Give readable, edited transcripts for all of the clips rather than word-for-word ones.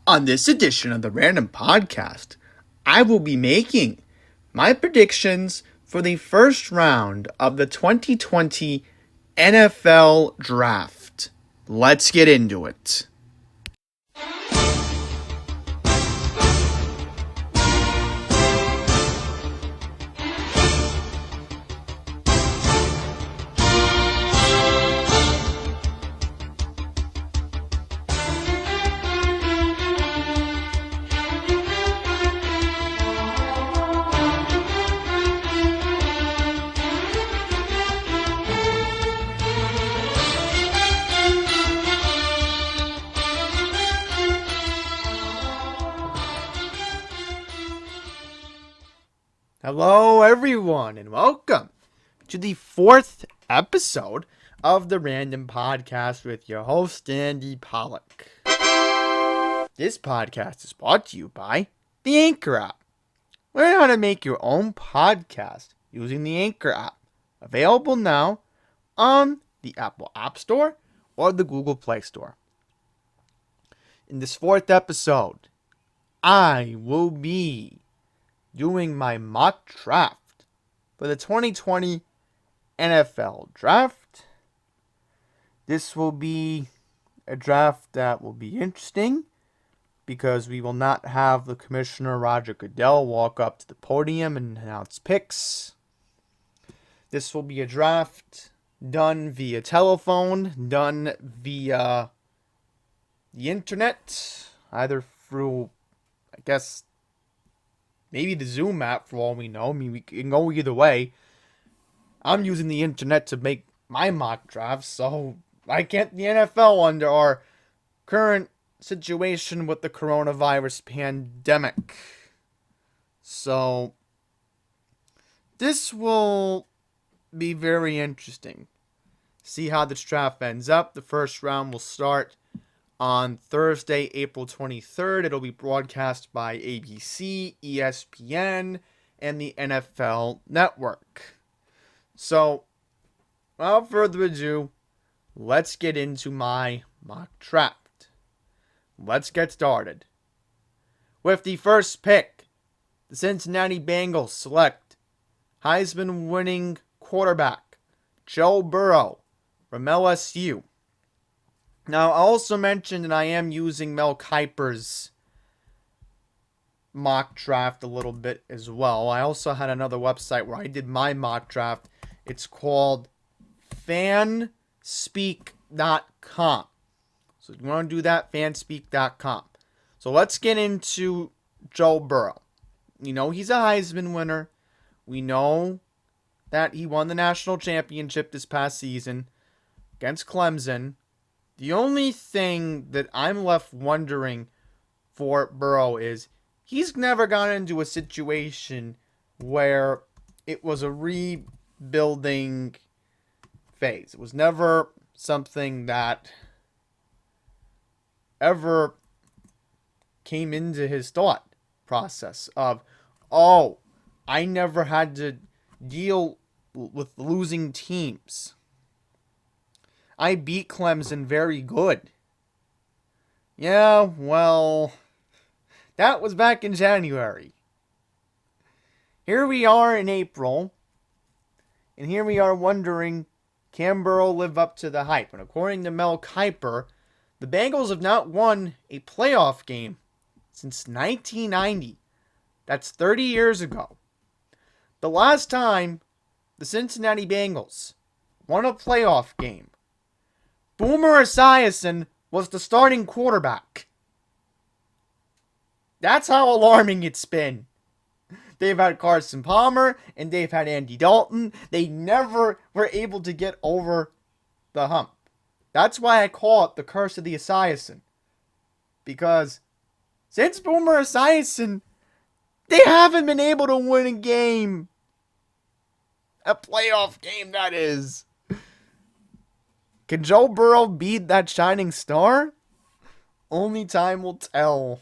On this edition of the Random Podcast, I will be making my predictions for the first round of the 2020 NFL Draft. Let's get into it. Hello, everyone, and welcome to the fourth episode of the Random Podcast with your host, Andy Pollock. This podcast is brought to you by the Anchor app. Learn how to make your own podcast using the Anchor app. Available now on the Apple App Store or the Google Play Store. In this fourth episode, I will be doing my mock draft for the 2020 NFL Draft. This will be a draft that will be interesting because we will not have the Commissioner Roger Goodell walk up to the podium and announce picks. This will be a draft done via telephone, done via the internet, either through, I guess, maybe the Zoom app for all we know. I mean, we can go either way. I'm using the internet to make my mock drafts, so I can't the NFL under our current situation with the coronavirus pandemic. So, this will be very interesting. See how this draft ends up. The first round will start on Thursday, April 23rd. It'll be broadcast by ABC, ESPN, and the NFL Network. So, without further ado, let's get into my mock draft. Let's get started. With the first pick, the Cincinnati Bengals select Heisman-winning quarterback Joe Burrow from LSU. Now, I also mentioned that I am using Mel Kiper's mock draft a little bit as well. I also had another website where I did my mock draft. It's called fanspeak.com. So if you want to do that, fanspeak.com. So let's get into Joe Burrow. You know, he's a Heisman winner. We know that he won the national championship this past season against Clemson. The only thing that I'm left wondering for Burrow is he's never gone into a situation where it was a rebuilding phase. It was never something that ever came into his thought process of, oh, I never had to deal with losing teams. I beat Clemson very good. Yeah, well, that was back in January. Here we are in April, and here we are wondering, can Burrow live up to the hype? And according to Mel Kiper, the Bengals have not won a playoff game since 1990. That's 30 years ago. The last time the Cincinnati Bengals won a playoff game, Boomer Esiason was the starting quarterback. That's how alarming it's been. They've had Carson Palmer and they've had Andy Dalton. They never were able to get over the hump. That's why I call it the curse of the Esiason. Because since Boomer Esiason, they haven't been able to win a game. A playoff game, that is. Can Joe Burrow beat that shining star? Only time will tell.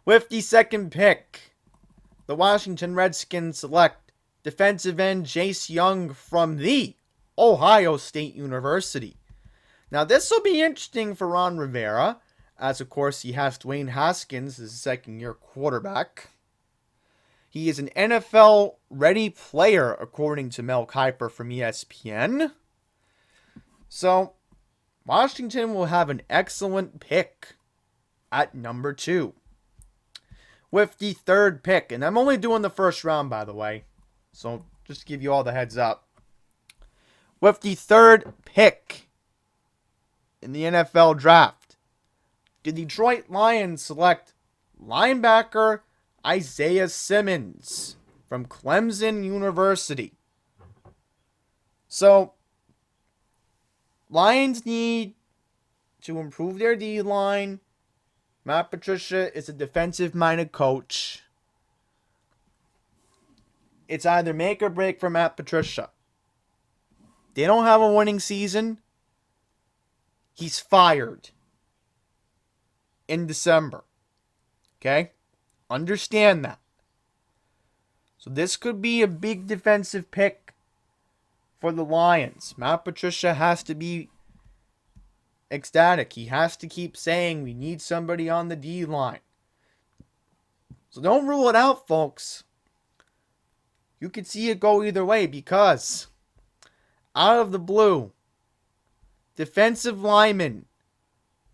With the second pick, the Washington Redskins select defensive end Chase Young from the Ohio State University. Now, this will be interesting for Ron Rivera, as of course he has Dwayne Haskins as a second-year quarterback. He is an NFL-ready player, according to Mel Kiper from ESPN. So, Washington will have an excellent pick at number 2. With the 3rd pick, and I'm only doing the first round, by the way, so just to give you all the heads up. With the 3rd pick in the NFL draft, the Detroit Lions select linebacker Isaiah Simmons from Clemson University. So, Lions need to improve their D-line. Matt Patricia is a defensive-minded coach. It's either make or break for Matt Patricia. They don't have a winning season. He's fired in December. Okay? Understand that. So this could be a big defensive pick for the Lions. Matt Patricia has to be ecstatic. He has to keep saying we need somebody on the D-line. So don't rule it out, folks. You could see it go either way because out of the blue, defensive lineman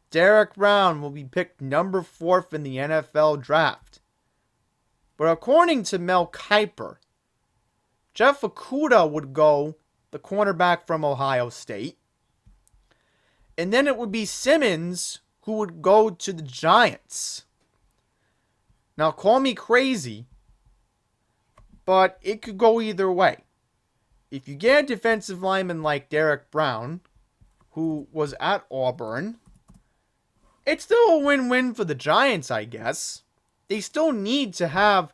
Derek Brown will be picked number 4th in the NFL draft. But according to Mel Kiper, Jeff Okudah would go, the cornerback from Ohio State. And then it would be Simmons who would go to the Giants. Now, call me crazy, but it could go either way. If you get a defensive lineman like Derek Brown, who was at Auburn, it's still a win-win for the Giants, I guess. They still need to have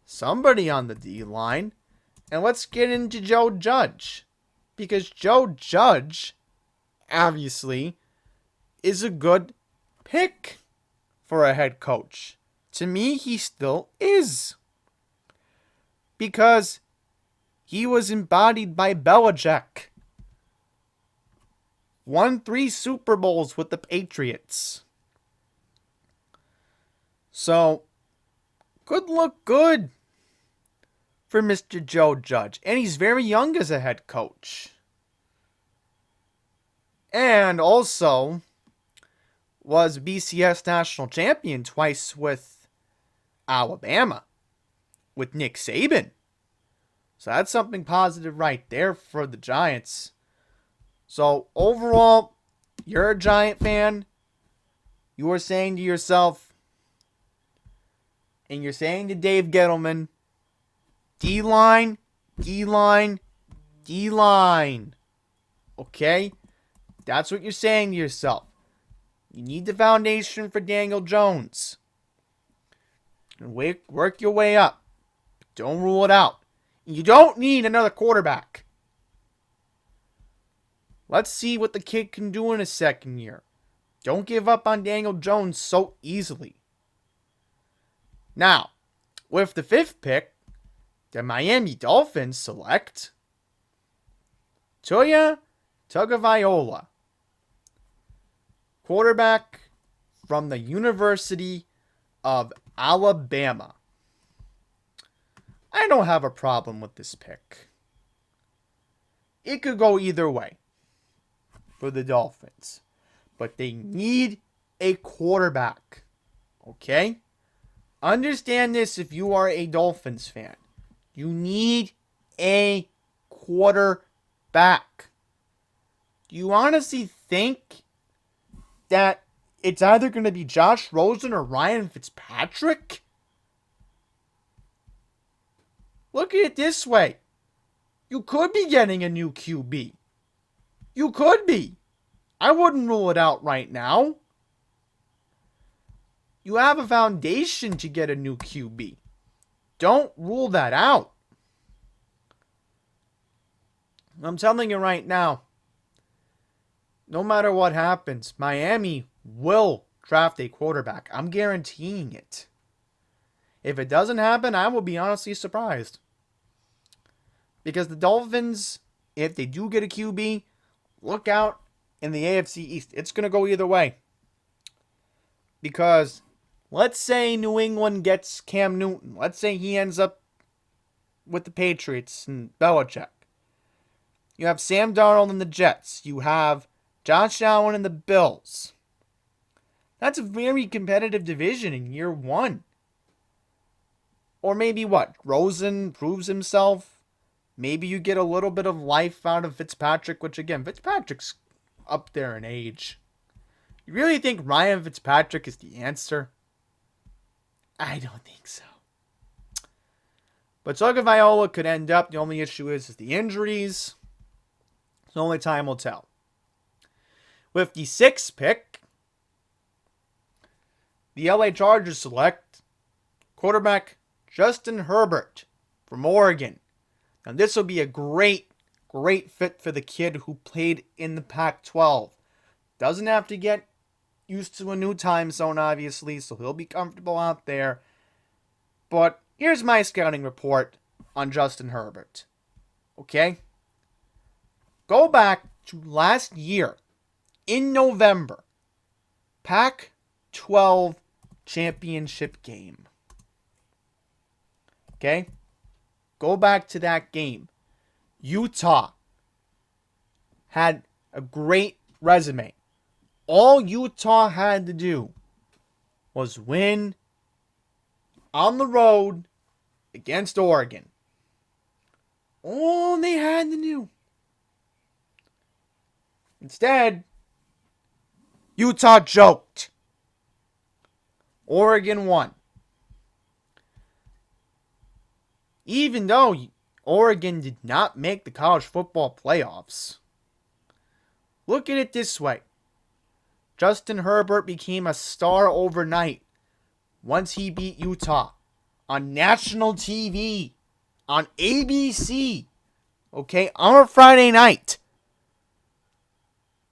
somebody on the D-line. And let's get into Joe Judge. Because Joe Judge, obviously, is a good pick for a head coach. To me, he still is. Because he was embodied by Belichick. Won 3 Super Bowls with the Patriots. So, could look good for Mr. Joe Judge. And he's very young as a head coach. And also was BCS national champion twice with Alabama. With Nick Saban. So that's something positive right there for the Giants. So overall, you're a Giant fan. You are saying to yourself, and you're saying to Dave Gettleman, D-line, D-line, D-line. Okay? That's what you're saying to yourself. You need the foundation for Daniel Jones. And work your way up. Don't rule it out. You don't need another quarterback. Let's see what the kid can do in his second year. Don't give up on Daniel Jones so easily. Now, with the 5th pick, the Miami Dolphins select Tua Tagovailoa, quarterback from the University of Alabama. I don't have a problem with this pick. It could go either way for the Dolphins. But they need a quarterback. Okay? Understand this if you are a Dolphins fan. You need a quarterback. Do you honestly think that it's either going to be Josh Rosen or Ryan Fitzpatrick? Look at it this way. You could be getting a new QB. You could be. I wouldn't rule it out right now. You have a foundation to get a new QB. Don't rule that out. I'm telling you right now, no matter what happens, Miami will draft a quarterback. I'm guaranteeing it. If it doesn't happen, I will be honestly surprised. Because the Dolphins, if they do get a QB, look out in the AFC East. It's going to go either way. Because let's say New England gets Cam Newton. Let's say he ends up with the Patriots and Belichick. You have Sam Darnold and the Jets. You have Josh Allen and the Bills. That's a very competitive division in year one. Or maybe what? Rosen proves himself. Maybe you get a little bit of life out of Fitzpatrick, which again, Fitzpatrick's up there in age. You really think Ryan Fitzpatrick is the answer? I don't think so. But Tagovailoa could end up. The only issue is the injuries. So only time will tell. With the 6th pick, the LA Chargers select quarterback Justin Herbert from Oregon. Now this will be a great fit for the kid who played in the Pac-12. Doesn't have to get used to a new time zone, obviously, so he'll be comfortable out there. But here's my scouting report on Justin Herbert. Okay? Go back to last year in November. Pac-12 championship game. Okay? Go back to that game. Utah had a great resume. All Utah had to do was win on the road against Oregon. All they had to do. Instead, Utah joked. Oregon won. Even though Oregon did not make the college football playoffs. Look at it this way. Justin Herbert became a star overnight once he beat Utah on national TV, on ABC, okay, on a Friday night.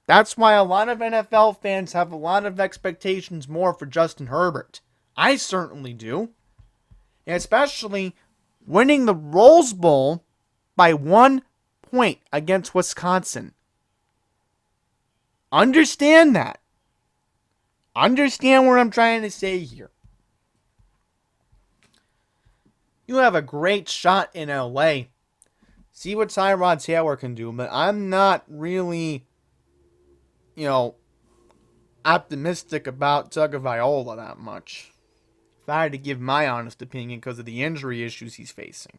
That's why a lot of NFL fans have a lot of expectations more for Justin Herbert. I certainly do. And especially winning the Rose Bowl by 1 point against Wisconsin. Understand that. Understand what I'm trying to say here. You have a great shot in LA. See what Tyrod Taylor can do, but I'm not really, optimistic about Tagovailoa that much. If I had to give my honest opinion because of the injury issues he's facing.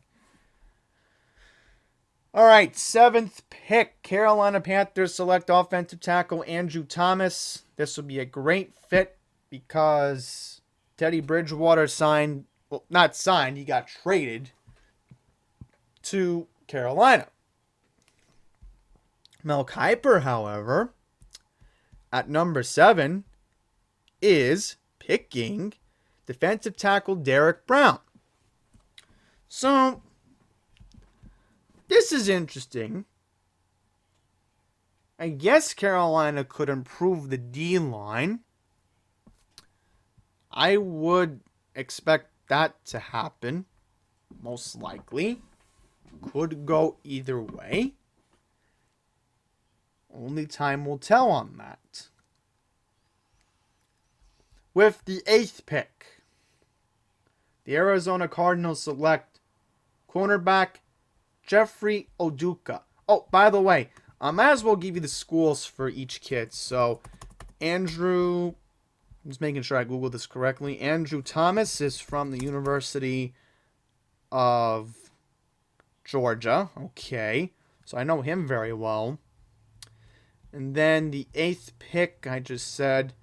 All right, 7th pick. Carolina Panthers select offensive tackle Andrew Thomas. This will be a great fit because Teddy Bridgewater he got traded to Carolina. Mel Kiper, however, at number 7, is picking defensive tackle Derek Brown. So, this is interesting. I guess Carolina could improve the D-line. I would expect that to happen. Most likely. Could go either way. Only time will tell on that. With the 8th pick, the Arizona Cardinals select cornerback Jeffrey Oduka. Oh, by the way, I might as well give you the schools for each kid. So, Andrew, I'm just making sure I Googled this correctly. Andrew Thomas is from the University of Georgia. Okay, so I know him very well. And then the 8th pick, I just said,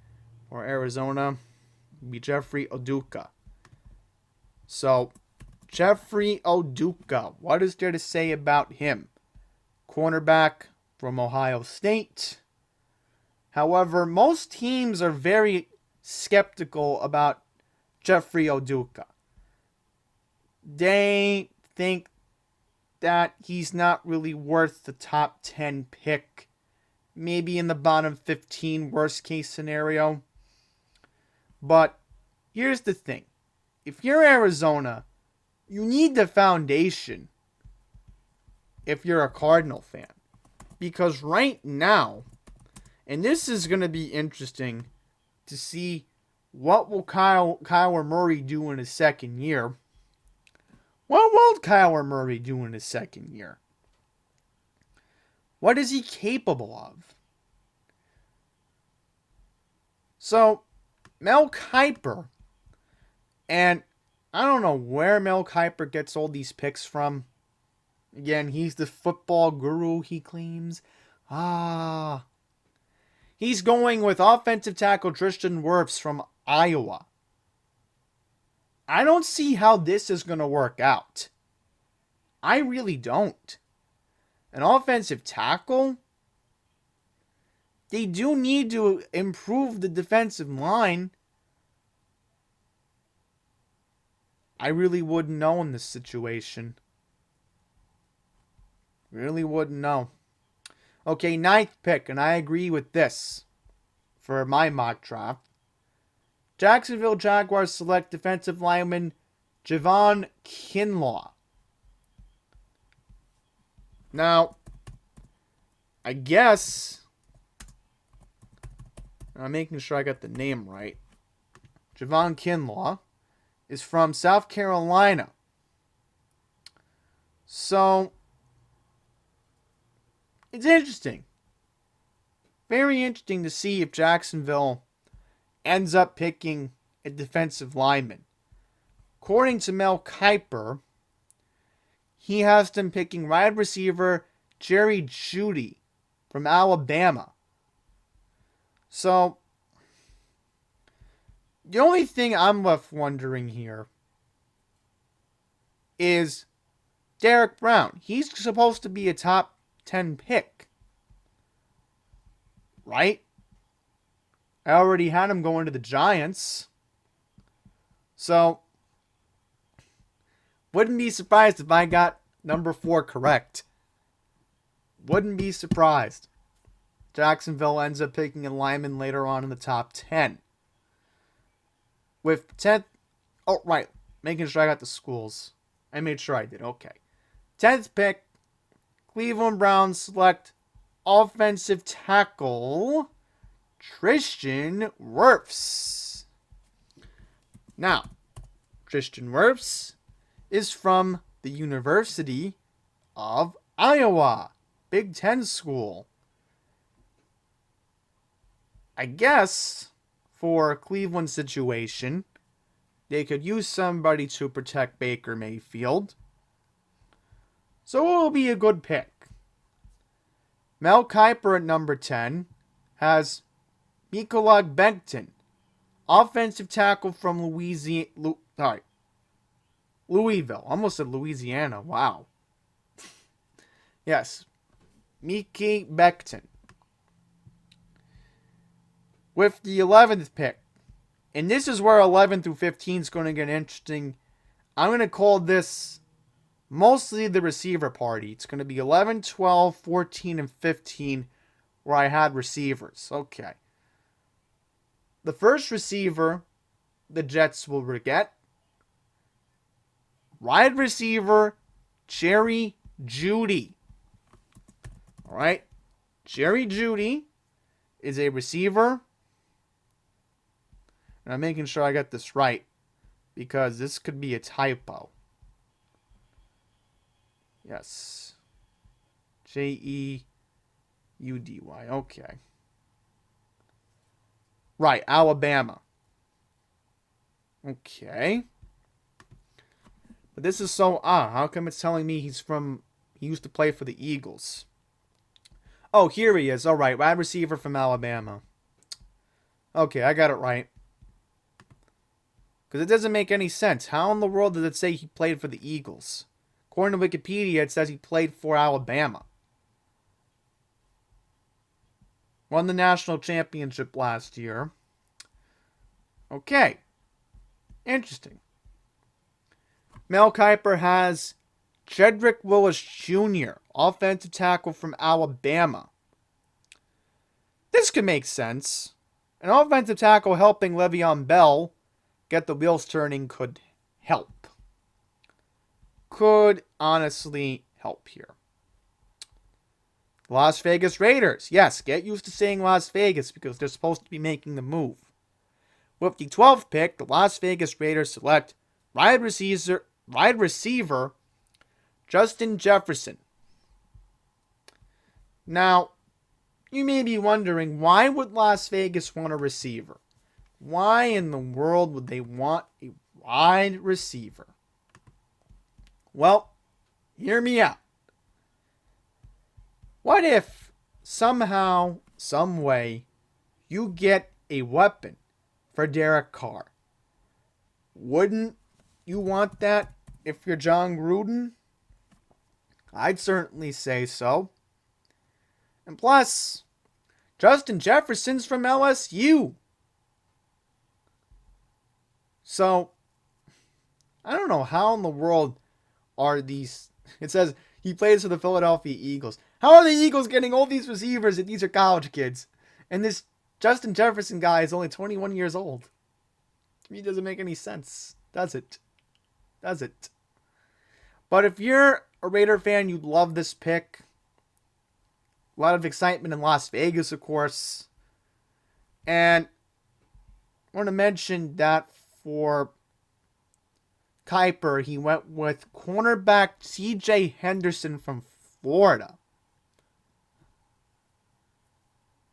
for Arizona, would be Jeffrey Oduka. So, Jeffrey Oduka, what is there to say about him? Cornerback from Ohio State. However, most teams are very skeptical about Jeffrey Oduka. They think that he's not really worth the top 10 pick. Maybe in the bottom 15 worst case scenario. But here's the thing. If you're Arizona, you need the foundation if you're a Cardinal fan. Because right now, and this is going to be interesting to see what will Kyler Murray do in his second year? What will Kyler Murray do in his second year? What is he capable of? So, Mel Kiper, and I don't know where Mel Kiper gets all these picks from. Again, he's the football guru, he claims. He's going with offensive tackle Tristan Wirfs from Iowa. I don't see how this is going to work out. I really don't. An offensive tackle? They do need to improve the defensive line. I really wouldn't know in this situation. Really wouldn't know. Okay, 9th pick, and I agree with this for my mock draft. Jacksonville Jaguars select defensive lineman Javon Kinlaw. Now, I guess I'm making sure I got the name right. Javon Kinlaw is from South Carolina. So, it's interesting. Very interesting to see if Jacksonville ends up picking a defensive lineman. According to Mel Kiper, he has them picking wide receiver Jerry Jeudy from Alabama. So, the only thing I'm left wondering here is Derek Brown. He's supposed to be a top 10 pick. Right? I already had him going to the Giants. So, wouldn't be surprised if I got number 4 correct. Wouldn't be surprised. Jacksonville ends up picking a lineman later on in the top 10. With 10th... Oh, right. Making sure I got the schools. I made sure I did. Okay. 10th pick. Cleveland Browns select offensive tackle Tristan Wirfs. Now, Tristan Wirfs is from the University of Iowa. Big Ten school. I guess for Cleveland's situation, they could use somebody to protect Baker Mayfield. So it will be a good pick. Mel Kiper at number 10 has Mikael Becton, offensive tackle from Louisville. Almost said Louisiana. Wow. Yes. Mikael Becton. With the 11th pick. And this is where 11 through 15 is going to get interesting. I'm going to call this mostly the receiver party. It's going to be 11, 12, 14, and 15 where I had receivers. Okay. The first receiver the Jets will get. Wide receiver Jerry Jeudy. Alright. Jerry Jeudy is a receiver. And I'm making sure I got this right, because this could be a typo. Yes. Jeudy. Okay. Right, Alabama. Okay. But this is so odd. How come it's telling me he used to play for the Eagles? Oh, here he is. Alright, wide receiver from Alabama. Okay, I got it right. Because it doesn't make any sense. How in the world does it say he played for the Eagles? According to Wikipedia, it says he played for Alabama. Won the national championship last year. Okay. Interesting. Mel Kiper has Jedrick Willis Jr., offensive tackle from Alabama. This could make sense. An offensive tackle helping Le'Veon Bell get the wheels turning could help. Could honestly help here. Las Vegas Raiders. Yes, get used to saying Las Vegas because they're supposed to be making the move. With the 12th pick, the Las Vegas Raiders select wide receiver Justin Jefferson. Now, you may be wondering, why would Las Vegas want a receiver? Why in the world would they want a wide receiver? Well, hear me out. What if somehow, some way, you get a weapon for Derek Carr? Wouldn't you want that if you're John Gruden? I'd certainly say so. And plus, Justin Jefferson's from LSU. So, I don't know how in the world are these... It says he plays for the Philadelphia Eagles. How are the Eagles getting all these receivers if these are college kids? And this Justin Jefferson guy is only 21 years old. To me, it doesn't make any sense. Does it? Does it? But if you're a Raider fan, you'd love this pick. A lot of excitement in Las Vegas, of course. And I want to mention that for Kiper, he went with cornerback C.J. Henderson from Florida.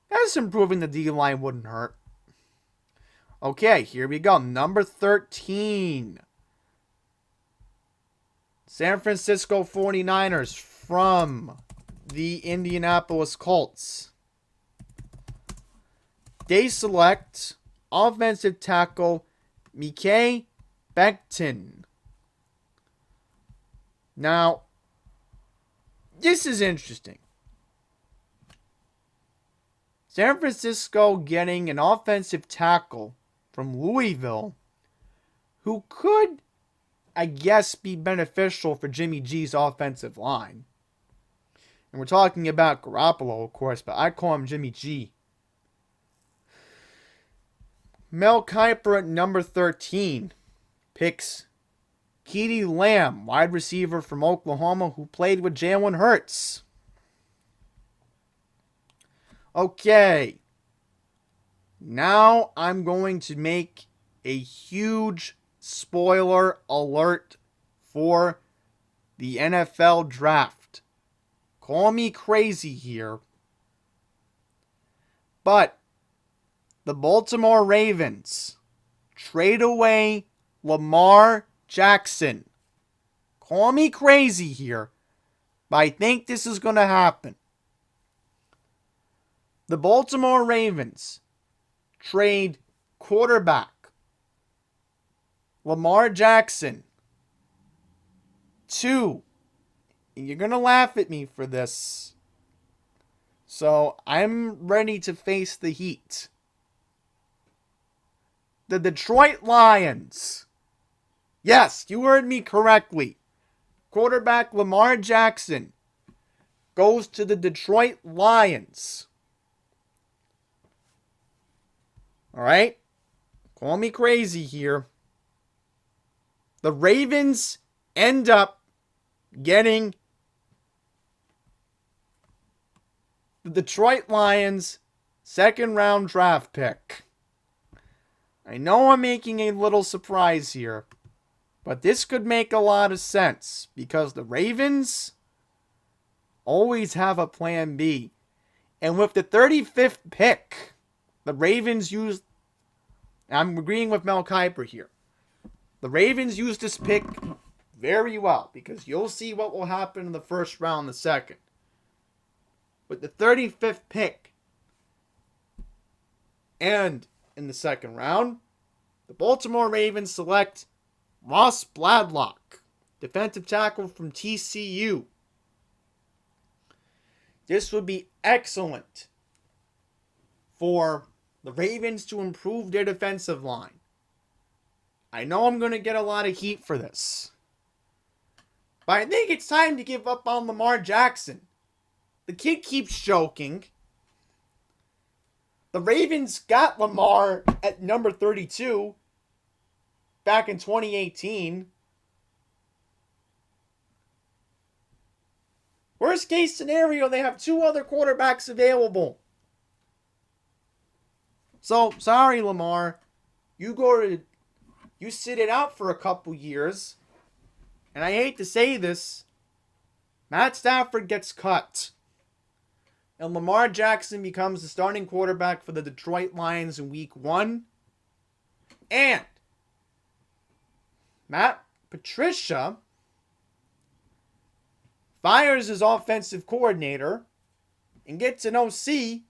That's improving the D-line wouldn't hurt. Okay, here we go. Number 13. San Francisco 49ers from the Indianapolis Colts. They select offensive tackle Mekhi Becton. Now, this is interesting. San Francisco getting an offensive tackle from Louisville who could, I guess, be beneficial for Jimmy G's offensive line. And we're talking about Garoppolo, of course, but I call him Jimmy G. Mel Kiper at number 13 picks CeeDee Lamb, wide receiver from Oklahoma who played with Jalen Hurts. Okay. Now I'm going to make a huge spoiler alert for the NFL draft. Call me crazy here, but the Baltimore Ravens trade away Lamar Jackson. Call me crazy here, but I think this is going to happen. The Baltimore Ravens trade quarterback Lamar Jackson to, and you're going to laugh at me for this, so I'm ready to face the heat. The Detroit Lions. Yes, you heard me correctly. Quarterback Lamar Jackson goes to the Detroit Lions. Alright? Call me crazy here. The Ravens end up getting the Detroit Lions second round draft pick. I know I'm making a little surprise here, but this could make a lot of sense because the Ravens always have a plan B. And with the 35th pick, the Ravens used, I'm agreeing with Mel Kiper here, the Ravens used this pick very well because you'll see what will happen in the first round, the second. With the 35th pick and in the second round, the Baltimore Ravens select Ross Bladlock, defensive tackle from TCU. This would be excellent for the Ravens to improve their defensive line. I know I'm going to get a lot of heat for this, but I think it's time to give up on Lamar Jackson. The kid keeps choking. The Ravens got Lamar at number 32 back in 2018. Worst case scenario, they have two other quarterbacks available. So, sorry, Lamar. you sit it out for a couple years, and I hate to say this, Matt Stafford gets cut. And Lamar Jackson becomes the starting quarterback for the Detroit Lions in week 1. And Matt Patricia fires his offensive coordinator and gets an OC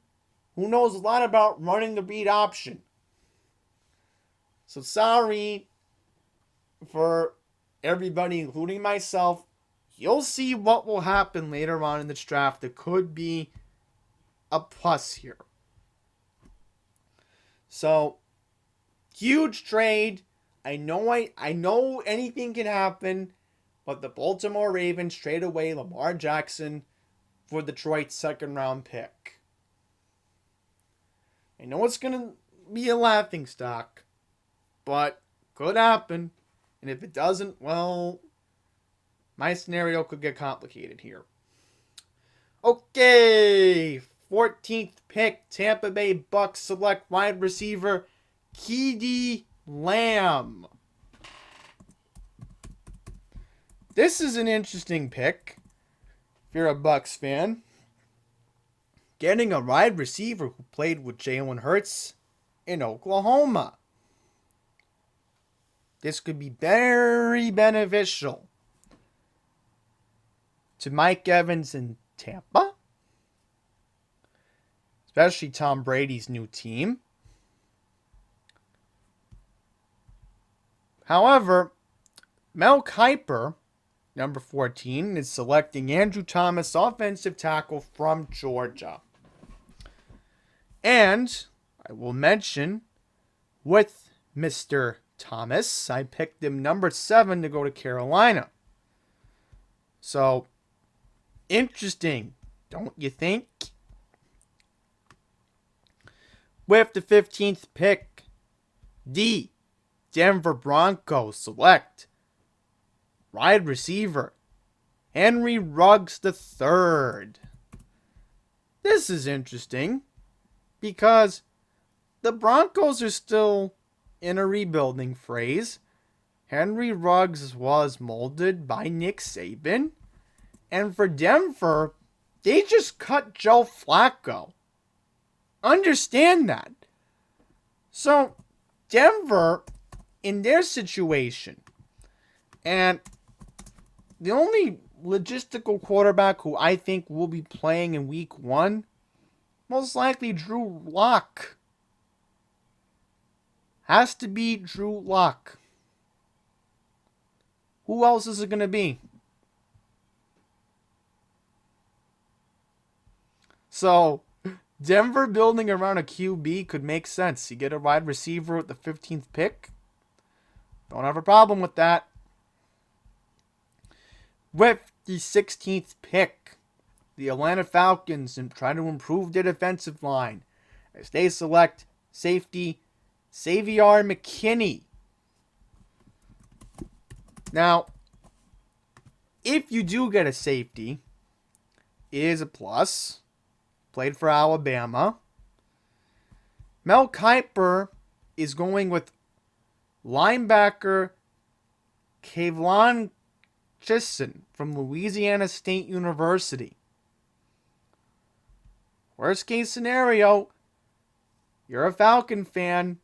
who knows a lot about running the read option. So sorry for everybody, including myself. You'll see what will happen later on in this draft. It could be a plus here. So, huge trade. I know anything can happen, but the Baltimore Ravens trade away Lamar Jackson for Detroit's second round pick. I know it's going to be a laughingstock, but could happen. And if it doesn't, well, my scenario could get complicated here. Okay, 14th pick, Tampa Bay Bucks select wide receiver CeeDee Lamb. This is an interesting pick if you're a Bucks fan. Getting a wide receiver who played with Jalen Hurts in Oklahoma. This could be very beneficial to Mike Evans in Tampa, especially Tom Brady's new team. However, Mel Kiper, number 14, is selecting Andrew Thomas, offensive tackle from Georgia. And I will mention, with Mr. Thomas, I picked him number 7 to go to Carolina. So, interesting, don't you think? With the 15th pick, the Denver Broncos select wide receiver Henry Ruggs III. This is interesting because the Broncos are still in a rebuilding phase. Henry Ruggs was molded by Nick Saban. And for Denver, they just cut Joe Flacco. Understand that. So, Denver, in their situation, and the only logistical quarterback who I think will be playing in week 1, most likely Drew Lock. Has to be Drew Lock. Who else is it going to be? So, Denver building around a QB could make sense. You get a wide receiver with the 15th pick. Don't have a problem with that. With the 16th pick, the Atlanta Falcons try to improve their defensive line as they select safety Xavier McKinney. Now, if you do get a safety, it is a plus. Played for Alabama. Mel Kiper is going with linebacker Kavlon Chisholm from Louisiana State University. Worst case scenario, you're a Falcon fan.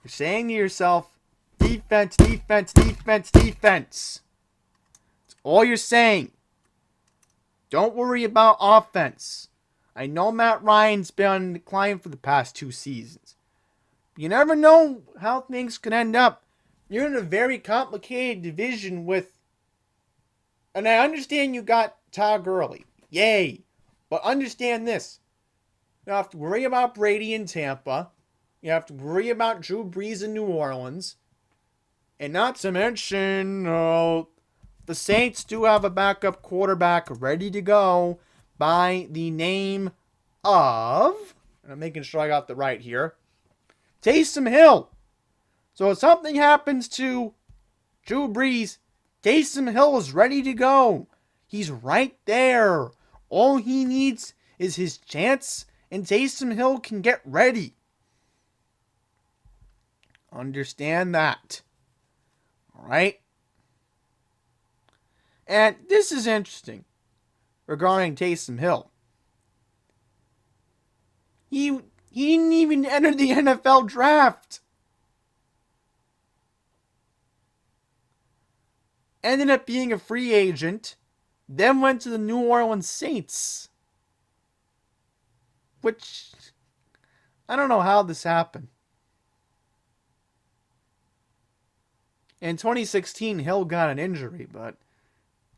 You're saying to yourself, defense, defense, defense, defense. That's all you're saying. Don't worry about offense. I know Matt Ryan's been on decline for the past 2 seasons. You never know how things could end up. You're in a very complicated division with... And I understand you got Todd Gurley. Yay. But understand this. You don't have to worry about Brady in Tampa. You have to worry about Drew Brees in New Orleans. And not to mention, the Saints do have a backup quarterback ready to go by the name of, and I'm making sure I got the right here, Taysom Hill. So if something happens to Drew Brees, Taysom Hill is ready to go. He's right there. All he needs is his chance, and Taysom Hill can get ready. Understand that. All right? And this is interesting regarding Taysom Hill. He didn't even enter the NFL draft. Ended up being a free agent, then went to the New Orleans Saints. Which, I don't know how this happened. In 2016, Hill got an injury, but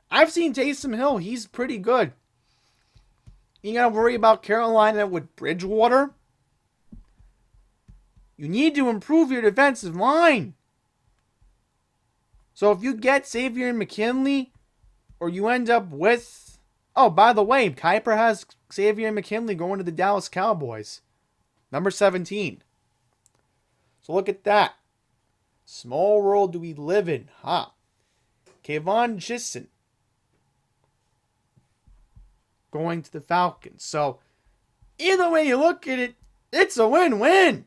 I've seen Taysom Hill. He's pretty good. You got to worry about Carolina with Bridgewater. You need to improve your defensive line. So if you get Xavier McKinley, or you end up with... Oh, by the way, Kiper has Xavier McKinley going to the Dallas Cowboys. Number 17. So look at that. Small world do we live in, huh? Kayvon Thibodeaux going to the Falcons. So either way you look at it, it's a win-win.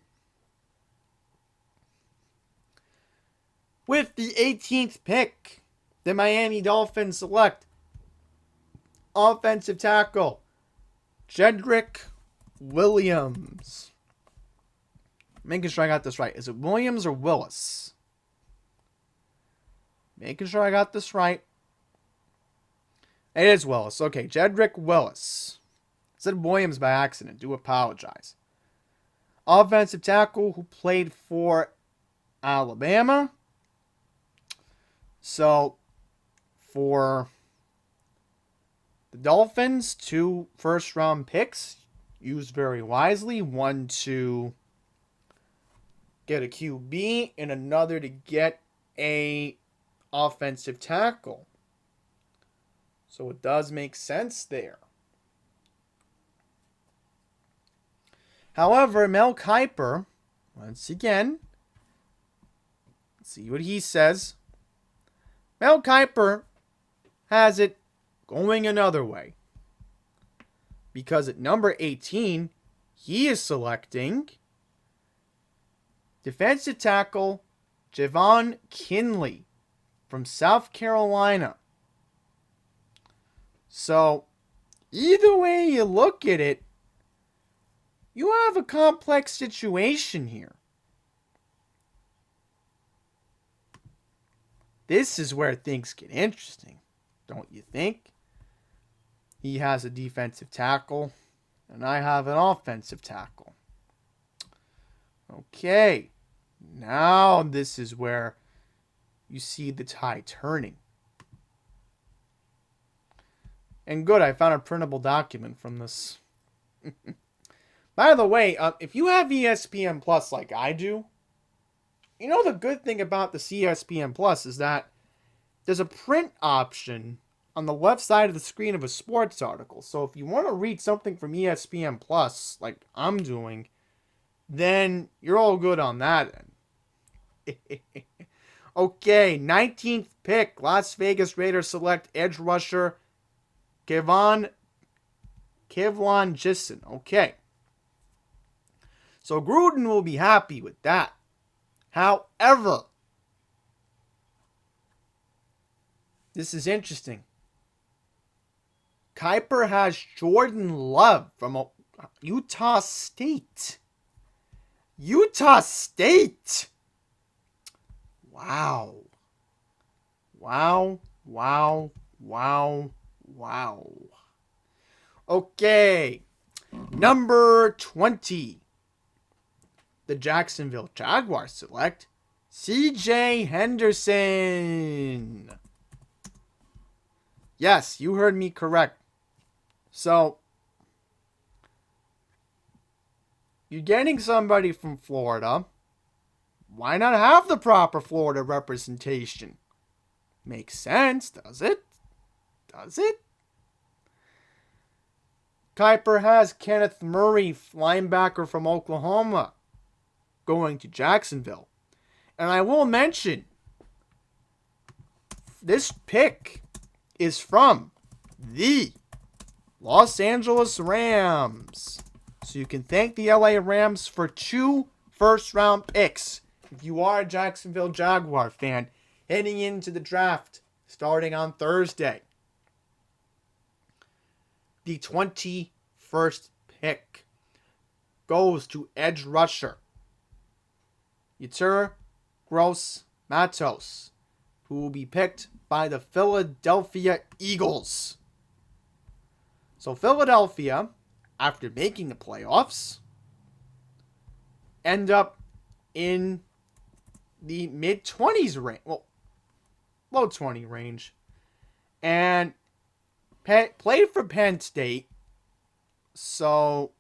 With the 18th pick, the Miami Dolphins select offensive tackle Jedrick Williams. Making sure I got this right. Is it Williams or Willis? Making sure I got this right. It is Willis. Okay, Jedrick Willis. I said Williams by accident. Do apologize. Offensive tackle who played for Alabama. So, for the Dolphins, 2 first-round picks used very wisely. One to get a QB and another to get a offensive tackle. So it does make sense there. However, Mel Kiper, once again, let's see what he says. Mel Kiper has it going another way. Because at number 18, he is selecting defensive tackle Javon Kinley from South Carolina. So, either way you look at it, you have a complex situation here. This is where things get interesting, don't you think? He has a defensive tackle, and I have an offensive tackle. Okay, now this is where you see the tide turning. And good, I found a printable document from this. By the way, if you have ESPN Plus like I do, you know the good thing about the ESPN Plus is that there's a print option on the left side of the screen of a sports article. So if you want to read something from ESPN Plus, like I'm doing, then you're all good on that end. Okay, 19th pick. Las Vegas Raiders select edge rusher Kayvon Thibodeaux. Okay. So Gruden will be happy with that. However, this is interesting. Kiper has Jordan Love from Utah State. Utah State! Wow. Wow, wow, wow, wow. Okay. Number 20. The Jacksonville Jaguars select C.J. Henderson. Yes, you heard me correct. So, you're getting somebody from Florida. Why not have the proper Florida representation? Makes sense, does it? Does it? Kiper has Kenneth Murray, linebacker from Oklahoma, going to Jacksonville. And I will mention, this pick is from the Los Angeles Rams. So you can thank the LA Rams for 2 first-round picks if you are a Jacksonville Jaguar fan, heading into the draft starting on Thursday, the 21st pick goes to edge rusher Yetur Gross-Matos, who will be picked by the Philadelphia Eagles. So Philadelphia, after making the playoffs, end up in the mid-20s range. Well, low 20 range. And played for Penn State. So,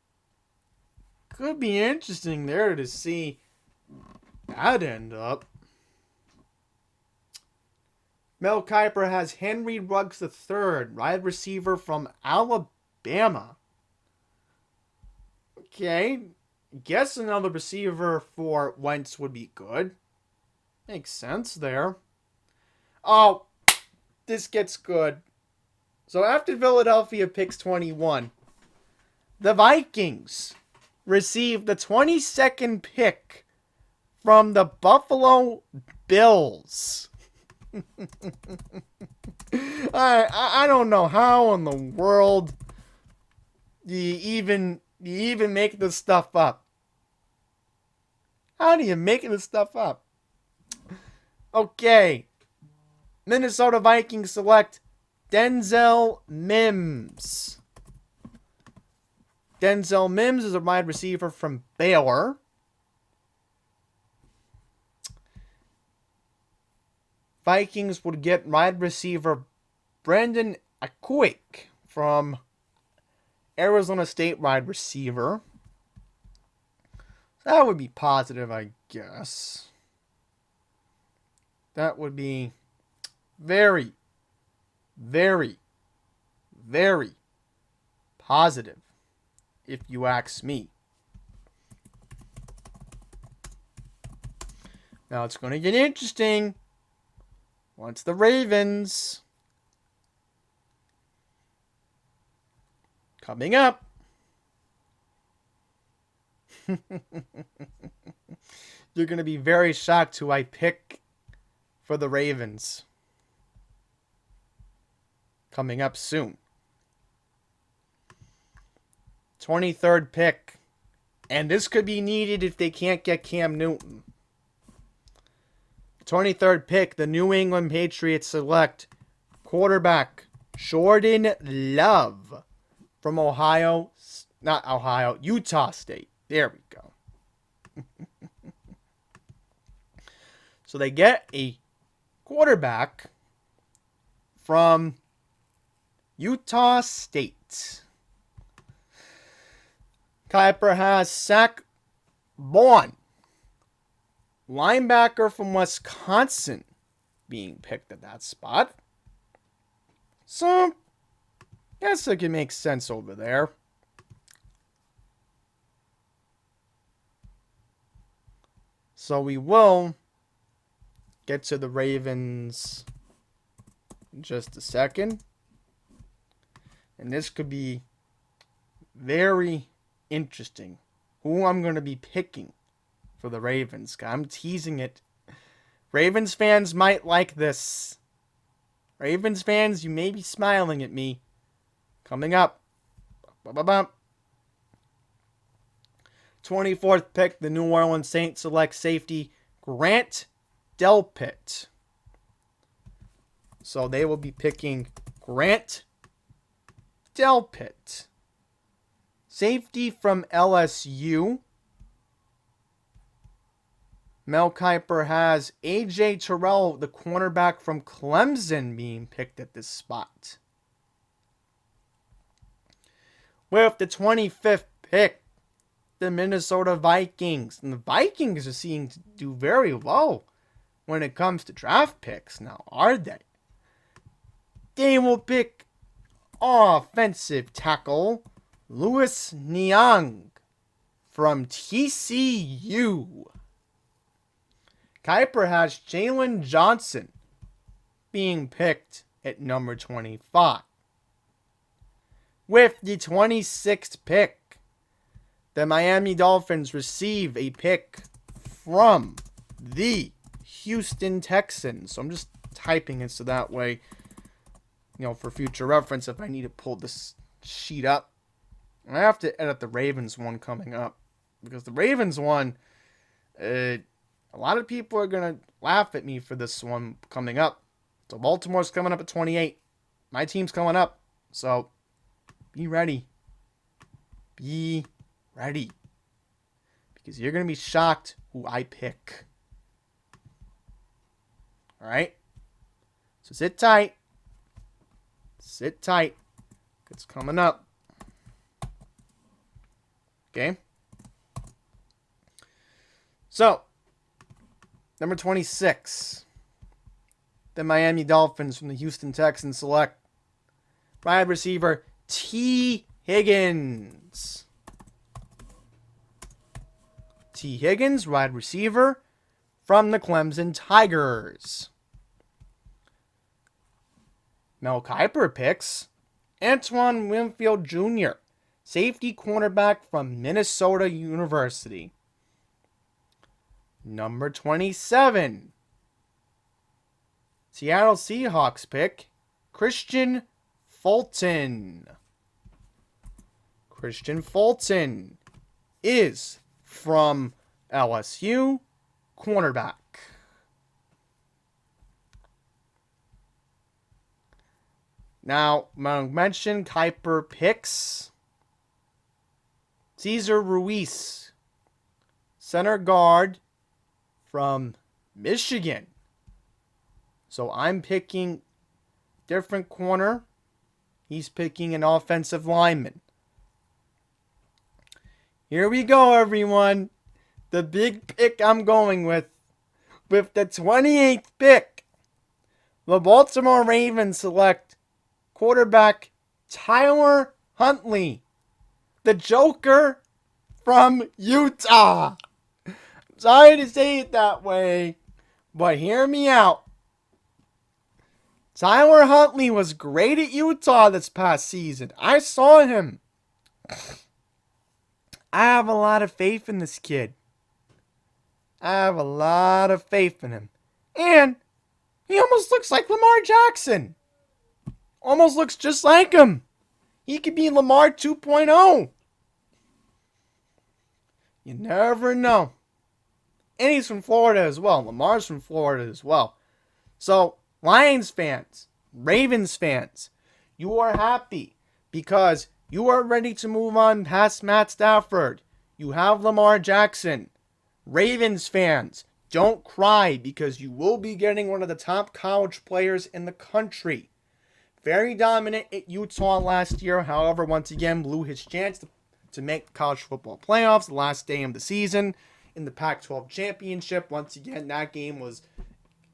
could be interesting there to see that end up. Mel Kiper has Henry Ruggs III, wide receiver from Alabama. Okay, guess another receiver for Wentz would be good. Makes sense there. Oh, this gets good. So after Philadelphia picks 21, the Vikings receive the 22nd pick from the Buffalo Bills. I don't know how in the world you even make this stuff up. How do you make this stuff up? Okay. Minnesota Vikings select Denzel Mims. Denzel Mims is a wide receiver from Baylor. Vikings would get wide receiver Brandon Akuik from Arizona State, wide receiver. That would be positive, I guess. That would be very, very, very positive, if you ask me. Now it's going to get interesting once the Ravens, coming up. You're going to be very shocked who I pick for the Ravens. Coming up soon. 23rd pick. And this could be needed if they can't get Cam Newton. 23rd pick, the New England Patriots select quarterback Jordan Love from Utah State. There we go. So they get a quarterback from Utah State. Kiper has Zach Bond, linebacker from Wisconsin, being picked at that spot. So, guess it can make sense over there. So we will get to the Ravens in just a second. And this could be very interesting. Who I'm going to be picking for the Ravens. I'm teasing it. Ravens fans might like this. Ravens fans, you may be smiling at me. Coming up. 24th pick, the New Orleans Saints select safety Grant Delpit. So they will be picking Grant Delpit. Safety from LSU. Mel Kiper has A.J. Terrell, the cornerback from Clemson, being picked at this spot. With the 25th pick, the Minnesota Vikings. And the Vikings are seeming to do very well when it comes to draft picks now, are they? They will pick offensive tackle Louis Niang from TCU. Kiper has Jalen Johnson being picked at number 25. With the 26th pick, the Miami Dolphins receive a pick from the Houston Texans. So I'm just typing it so that way, for future reference, if I need to pull this sheet up. I have to edit the Ravens one coming up, because the Ravens one, a lot of people are going to laugh at me for this one coming up. So Baltimore's coming up at 28. My team's coming up. So be ready. Be ready. Because you're going to be shocked who I pick. All right? So sit tight. Sit tight. It's coming up. Okay? So, number 26. The Miami Dolphins from the Houston Texans select wide receiver T. Higgins. T. Higgins, wide receiver from the Clemson Tigers. Mel Kiper picks Antoine Winfield Jr., safety cornerback from Minnesota University. Number 27. Seattle Seahawks pick Christian Fulton. Christian Fulton is from LSU, cornerback. Now, I mentioned Kiper picks Cesar Ruiz, center guard from Michigan. So I'm picking different corner. He's picking an offensive lineman. Here we go, everyone. The big pick I'm going with. With the 28th pick, the Baltimore Ravens select quarterback Tyler Huntley, the Joker from Utah. Sorry to say it that way, but hear me out. Tyler Huntley was great at Utah this past season. I saw him. I have a lot of faith in this kid. I have a lot of faith in him. And he almost looks like Lamar Jackson. Almost looks just like him. He could be Lamar 2.0. You never know. And he's from Florida as well. Lamar's from Florida as well. So, Lions fans, Ravens fans, you are happy because you are ready to move on past Matt Stafford. You have Lamar Jackson. Ravens fans, don't cry because you will be getting one of the top college players in the country. Very dominant at Utah last year. However, once again, blew his chance to make college football playoffs the last day of the season in the Pac-12 championship. Once again, that game was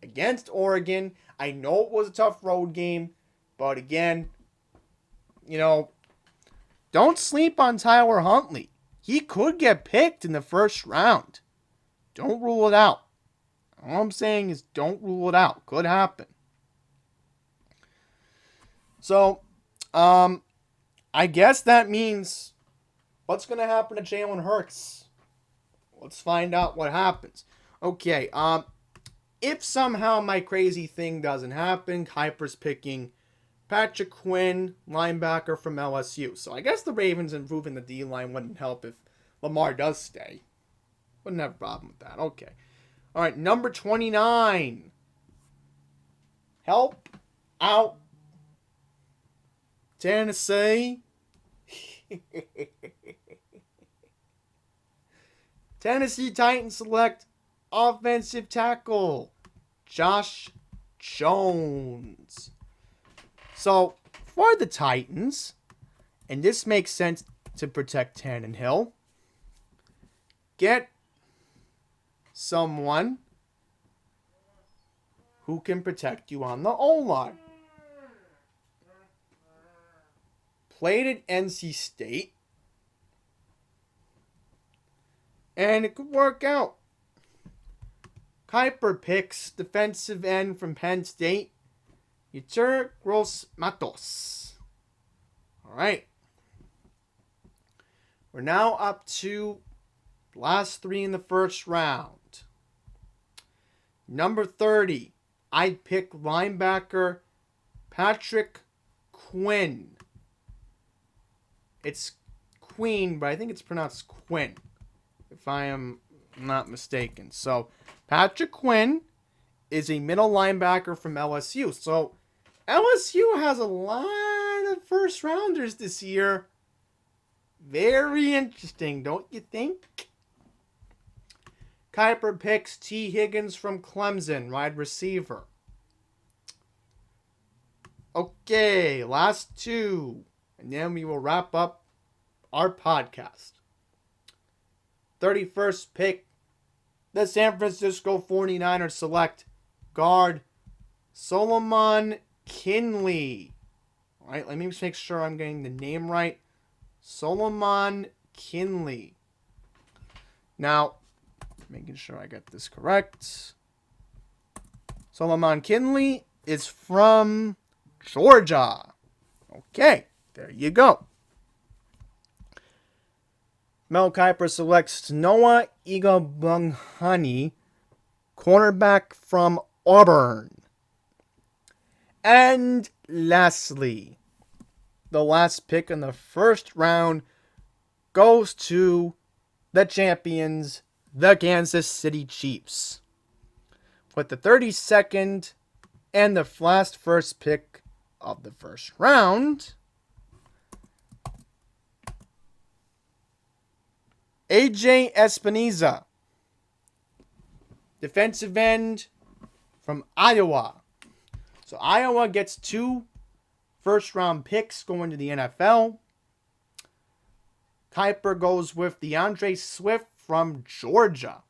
against Oregon. I know it was a tough road game, but again, don't sleep on Tyler Huntley. He could get picked in the first round. Don't rule it out. All I'm saying is don't rule it out. Could happen. So, I guess that means what's going to happen to Jalen Hurts? Let's find out what happens. Okay, if somehow my crazy thing doesn't happen, Kiper's picking Patrick Quinn, linebacker from LSU. So I guess the Ravens improving the D-line wouldn't help if Lamar does stay. Wouldn't have a problem with that. Okay. All right, number 29. Help out Tennessee. Tennessee Titans select offensive tackle Josh Jones. So, for the Titans, and this makes sense to protect Tannehill, get someone who can protect you on the O-line. Played at NC State, and it could work out. Kiper picks defensive end from Penn State, Yetur Gross-Matos. All right. We're now up to the last three in the first round. Number 30, I pick linebacker Patrick Quinn. It's Queen, but I think it's pronounced Quinn, if I am not mistaken. So, Patrick Quinn is a middle linebacker from LSU. So, LSU has a lot of first rounders this year. Very interesting, don't you think? Kiper picks T. Higgins from Clemson, wide receiver. Okay, last two, and then we will wrap up our podcast. 31st pick, the San Francisco 49ers select guard Solomon Kinley. All right, let me just make sure I'm getting the name right. Solomon Kinley. Now, making sure I get this correct. Solomon Kinley is from Georgia. Okay, there you go. Mel Kiper selects Noah Igbinoghene, cornerback from Auburn. And lastly, the last pick in the first round goes to the champions, the Kansas City Chiefs. With the 32nd and the first pick of the first round, AJ Espinoza, defensive end from Iowa. So Iowa gets 2 first-round picks going to the NFL. Kiper goes with DeAndre Swift from Georgia.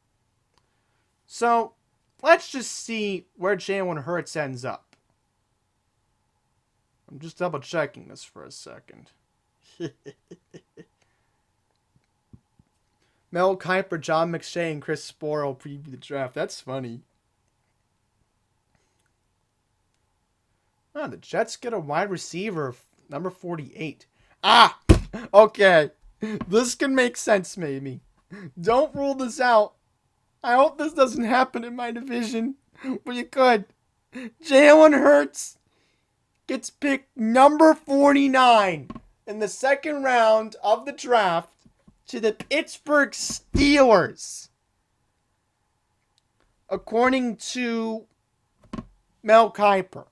So let's just see where Jalen Hurts ends up. I'm just double-checking this for a second. Mel Kiper, John McShay, and Chris Sporle preview the draft. That's funny. The Jets get a wide receiver, number 48. Okay. This can make sense, maybe. Don't rule this out. I hope this doesn't happen in my division, but you could. Jalen Hurts gets picked number 49 in the second round of the draft to the Pittsburgh Steelers. According to Mel Kiper.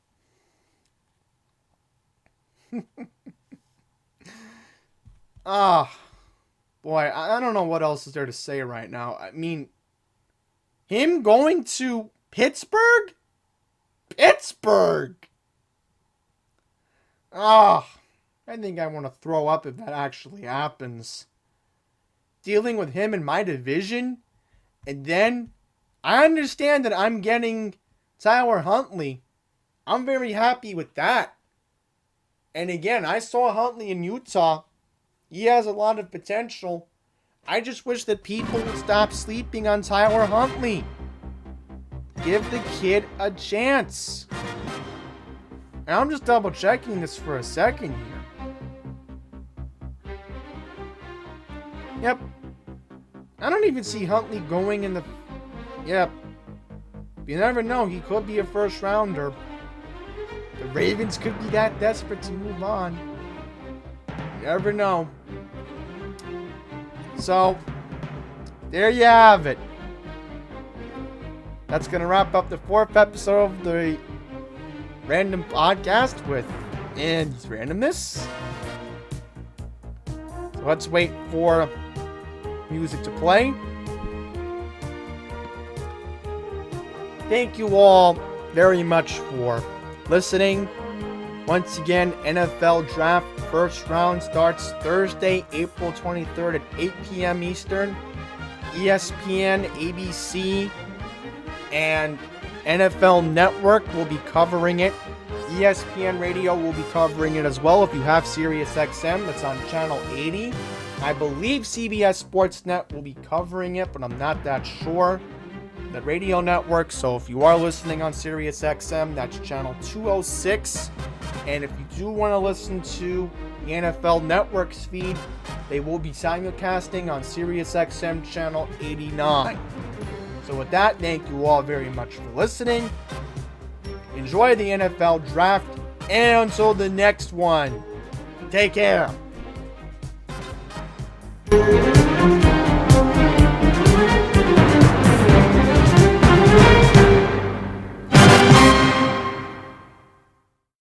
Boy, I don't know what else is there to say right now. I mean, him going to Pittsburgh? I think I want to throw up if that actually happens. Dealing with him in my division, and then I understand that I'm getting Tyler Huntley. I'm very happy with that. And again, I saw Huntley in Utah. He has a lot of potential. I just wish that people would stop sleeping on Tyler Huntley. Give the kid a chance. And I'm just double checking this for a second here. Yep. I don't even see Huntley going in the... Yep. You never know. He could be a first rounder. The Ravens could be that desperate to move on. You never know. So, there you have it. That's going to wrap up the 4th episode of the Random Podcast with Andy's Randomness. So let's wait for music to play. Thank you all very much for listening. Once again, NFL Draft first round starts Thursday, April 23rd at 8 p.m. Eastern. ESPN, ABC, and NFL Network will be covering it. ESPN Radio will be covering it as well. If you have SiriusXM, that's on channel 80. I believe CBS Sports Net will be covering it, but I'm not that sure. The radio network, so if you are listening on SiriusXM, that's channel 206. And if you do want to listen to the NFL Network's feed, they will be simulcasting on SiriusXM channel 89. So with that, thank you all very much for listening. Enjoy the NFL draft, and until the next one, take care.